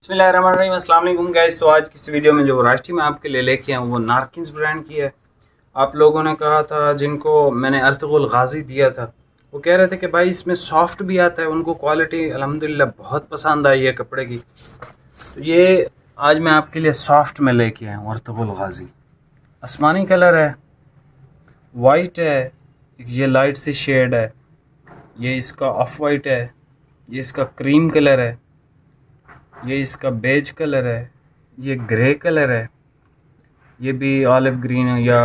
बिस्मिल्लाहिर्रहमानिर्रहीम, अस्सलाम वालेकुम गाइस। तो आज की इस वीडियो में जो वैरायटी मैं आपके लिए लेके आया हूँ वो नारकिन्स ब्रांड की है। आप लोगों ने कहा था, जिनको मैंने अर्तुगरुल गाजी दिया था, वो कह रहे थे कि भाई इसमें सॉफ्ट भी आता है। उनको क्वालिटी अल्हम्दुलिल्लाह बहुत पसंद आई है कपड़े की। तो ये आज मैं आपके लिए सॉफ्ट में लेके आया हूँ अर्तुगरुल गाजी। आसमानी कलर है, वाइट है, ये लाइट सी शेड है, ये इसका ऑफ वाइट है, ये इसका क्रीम कलर है, ये इसका बेज कलर है, ये ग्रे कलर है, ये भी ऑलिव ग्रीन या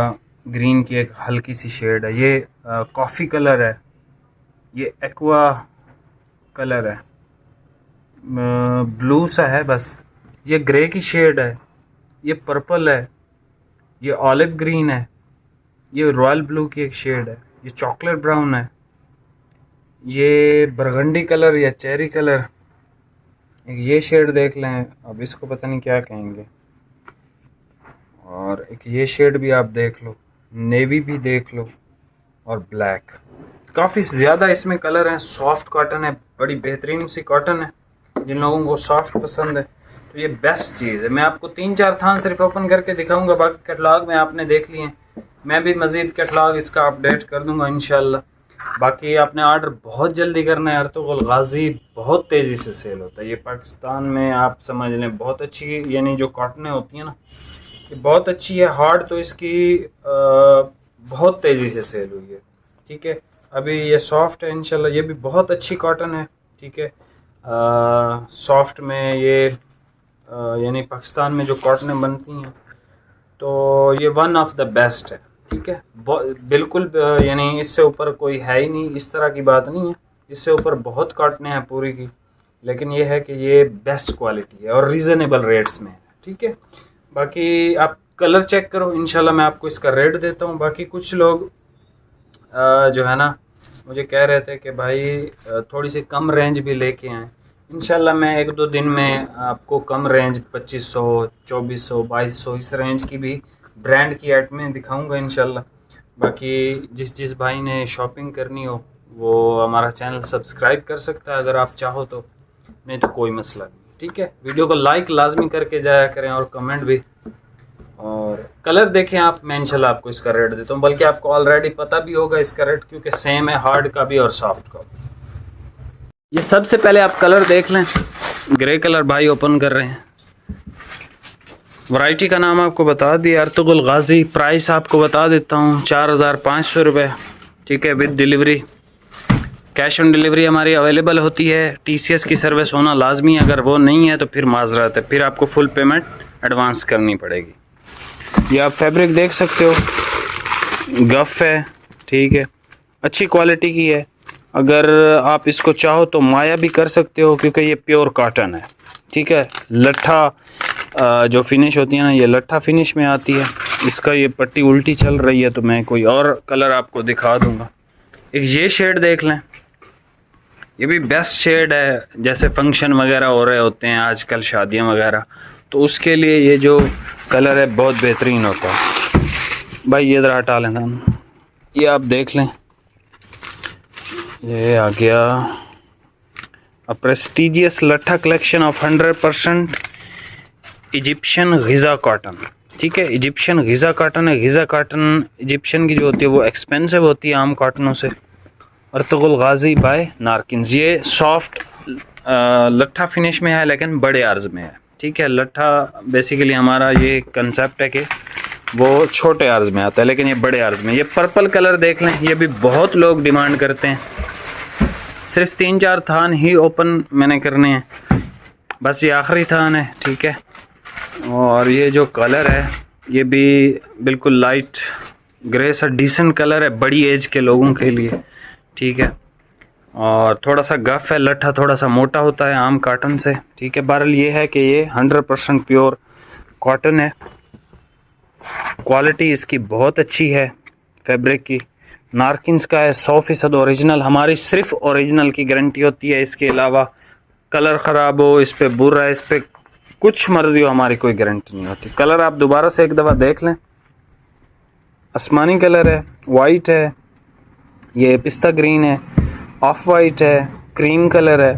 ग्रीन की एक हल्की सी शेड है, ये कॉफ़ी कलर है, ये एक्वा कलर है, ब्लू सा है बस, ये ग्रे की शेड है, ये पर्पल है, ये ऑलिव ग्रीन है, ये रॉयल ब्लू की एक शेड है, ये चॉकलेट ब्राउन है, ये बरगंडी कलर या चेरी कलर, एक ये शेड देख लें, अब इसको पता नहीं क्या कहेंगे, और एक ये शेड भी आप देख लो, नेवी भी देख लो, और ब्लैक। काफ़ी ज़्यादा इसमें कलर हैं। सॉफ्ट कॉटन है, बड़ी बेहतरीन सी कॉटन है। जिन लोगों को सॉफ्ट पसंद है तो ये बेस्ट चीज़ है। मैं आपको 3-4 थान सिर्फ ओपन करके दिखाऊंगा, बाकी कैटलॉग में आपने देख लिए हैं। मैं भी मज़ीद कैटलॉग इसका अपडेट कर दूंगा इंशाल्लाह। बाकी आपने ऑर्डर बहुत जल्दी करना है। अर्तुगरुल गाजी बहुत तेज़ी से सेल होता है। ये पाकिस्तान में आप समझ लें बहुत अच्छी, यानी जो कॉटनें होती हैं ना, ये बहुत अच्छी है। हार्ड तो इसकी बहुत तेज़ी से सेल हुई है। ठीक है, अभी ये सॉफ्ट है इंशाल्लाह, ये भी बहुत अच्छी कॉटन है। ठीक है, सॉफ्ट में ये यानी पाकिस्तान में जो कॉटनें बनती हैं तो ये वन ऑफ द बेस्ट है। ठीक है, बिल्कुल यानी इससे ऊपर कोई है ही नहीं, इस तरह की बात नहीं है। इससे ऊपर बहुत कॉटनें हैं पूरी की, लेकिन ये है कि ये बेस्ट क्वालिटी है और रीज़नेबल रेट्स में है। ठीक है, बाकी आप कलर चेक करो, इंशाल्लाह मैं आपको इसका रेट देता हूँ। बाकी कुछ लोग जो है ना मुझे कह रहे थे कि भाई थोड़ी सी कम रेंज भी लेके आएँ। इंशाल्लाह मैं 1-2 दिन में आपको कम रेंज 2500, 2400, 2200 इस रेंज की भी ब्रांड की आइटमें दिखाऊंगा इंशाल्लाह। बाकी जिस भाई ने शॉपिंग करनी हो वो हमारा चैनल सब्सक्राइब कर सकता है अगर आप चाहो तो, नहीं तो कोई मसला नहीं। ठीक है, वीडियो को लाइक लाजमी करके जाया करें और कमेंट भी। और कलर देखें आप, मैं इंशाल्लाह आपको इसका रेट देता हूँ, बल्कि आपको ऑलरेडी पता भी होगा इसका रेट, क्योंकि सेम है हार्ड का भी और सॉफ्ट का भी। ये सबसे पहले आप कलर देख लें। ग्रे कलर भाई ओपन कर रहे हैं। वैरायटी का नाम आपको बता दिया, अर्तुगरुल गाजी। प्राइस आपको बता देता हूँ, 4500 रुपये। ठीक है, with delivery. Cash on delivery हमारी अवेलेबल होती है। TCS की सर्विस होना लाजमी है, अगर वो नहीं है तो फिर माजरत है, फिर आपको फुल पेमेंट एडवांस करनी पड़ेगी। ये आप फैब्रिक देख सकते हो, गफ है। ठीक है, अच्छी क्वालिटी की है। अगर आप इसको चाहो तो माया भी कर सकते हो, क्योंकि ये प्योर कॉटन है। ठीक है, लट्ठा जो फिनिश होती है ना, ये लट्ठा फिनिश में आती है। इसका ये पट्टी उल्टी चल रही है तो मैं कोई और कलर आपको दिखा दूंगा। एक ये शेड देख लें, ये भी बेस्ट शेड है। जैसे फंक्शन वगैरह हो रहे होते हैं आजकल, शादियां वगैरह, तो उसके लिए ये जो कलर है बहुत बेहतरीन होता है। भाई ये ज़रा हटा लें हम, ये आप देख लें, ये आ गया अ प्रेस्टिजियस लट्ठा collection of 100% Egyptian Giza cotton. ठीक है, इजिप्शियन गिज़ा कॉटन है। गिज़ा कॉटन इजिप्शियन की जो होती है वो एक्सपेंसिव होती है आम कॉटनों से। अर्तुगरुल गाजी बाय नारकिन्स। ये सॉफ्ट लट्ठा फिनिश में है लेकिन बड़े अर्ज में है। ठीक है, लट्ठा बेसिकली हमारा ये कंसेप्ट है कि वो छोटे अर्ज में आता है, लेकिन ये बड़े अर्ज में। ये पर्पल कलर देख लें, ये भी बहुत लोग डिमांड करते हैं। सिर्फ 3-4 थान ही ओपन मैंने करने हैं, बस ये आखिरी थान है। ठीक है, और ये जो कलर है ये भी बिल्कुल लाइट ग्रे सा डिसेंट कलर है बड़ी एज के लोगों के लिए। ठीक है, और थोड़ा सा गफ है, लट्ठा थोड़ा सा मोटा होता है आम कॉटन से। ठीक है, बहरहाल ये है कि ये 100% प्योर कॉटन है। क्वालिटी इसकी बहुत अच्छी है फैब्रिक की। नारकिन्स का है, 100% ओरिजिनल। हमारी सिर्फ ओरिजिनल की गारंटी होती है, इसके अलावा कलर ख़राब हो, इस पर बुरा है, इस पर कुछ मर्जी हो, हमारी कोई गारंटी नहीं होती। कलर आप दोबारा से एक दफ़ा देख लें, आसमानी कलर है, वाइट है, ये पिस्ता ग्रीन है, ऑफ वाइट है, क्रीम कलर है,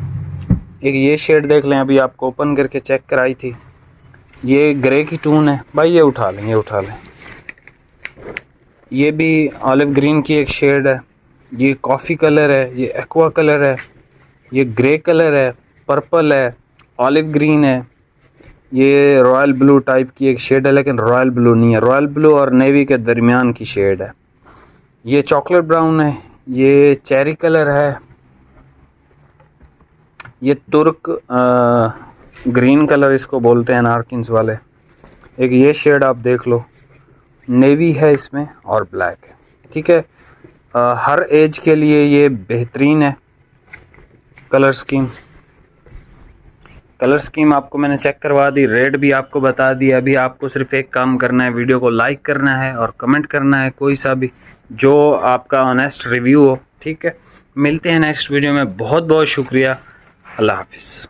एक ये शेड देख लें, अभी आपको ओपन करके चेक कराई थी, ये ग्रे की टून है भाई, ये उठा लें, ये उठा लें। ये भी ऑलिव ग्रीन की एक शेड है, ये कॉफ़ी कलर है, ये एक्वा कलर है, ये ग्रे कलर है, पर्पल है, ऑलिव ग्रीन है, ये रॉयल ब्लू टाइप की एक शेड है, लेकिन रॉयल ब्लू नहीं है, रॉयल ब्लू और नेवी के दरमियान की शेड है। ये चॉकलेट ब्राउन है, ये चेरी कलर है, ये तुर्क ग्रीन कलर इसको बोलते हैं नारकिन्स वाले। एक ये शेड आप देख लो, नेवी है इसमें और ब्लैक है, ठीक है। हर एज के लिए ये बेहतरीन है कलर स्कीम। कलर स्कीम आपको मैंने चेक करवा दी, रेट भी आपको बता दिया। अभी आपको सिर्फ एक काम करना है, वीडियो को लाइक करना है और कमेंट करना है, कोई सा भी जो आपका ऑनेस्ट रिव्यू हो, ठीक है। मिलते हैं नेक्स्ट वीडियो में, बहुत बहुत शुक्रिया, अल्लाह हाफिज़।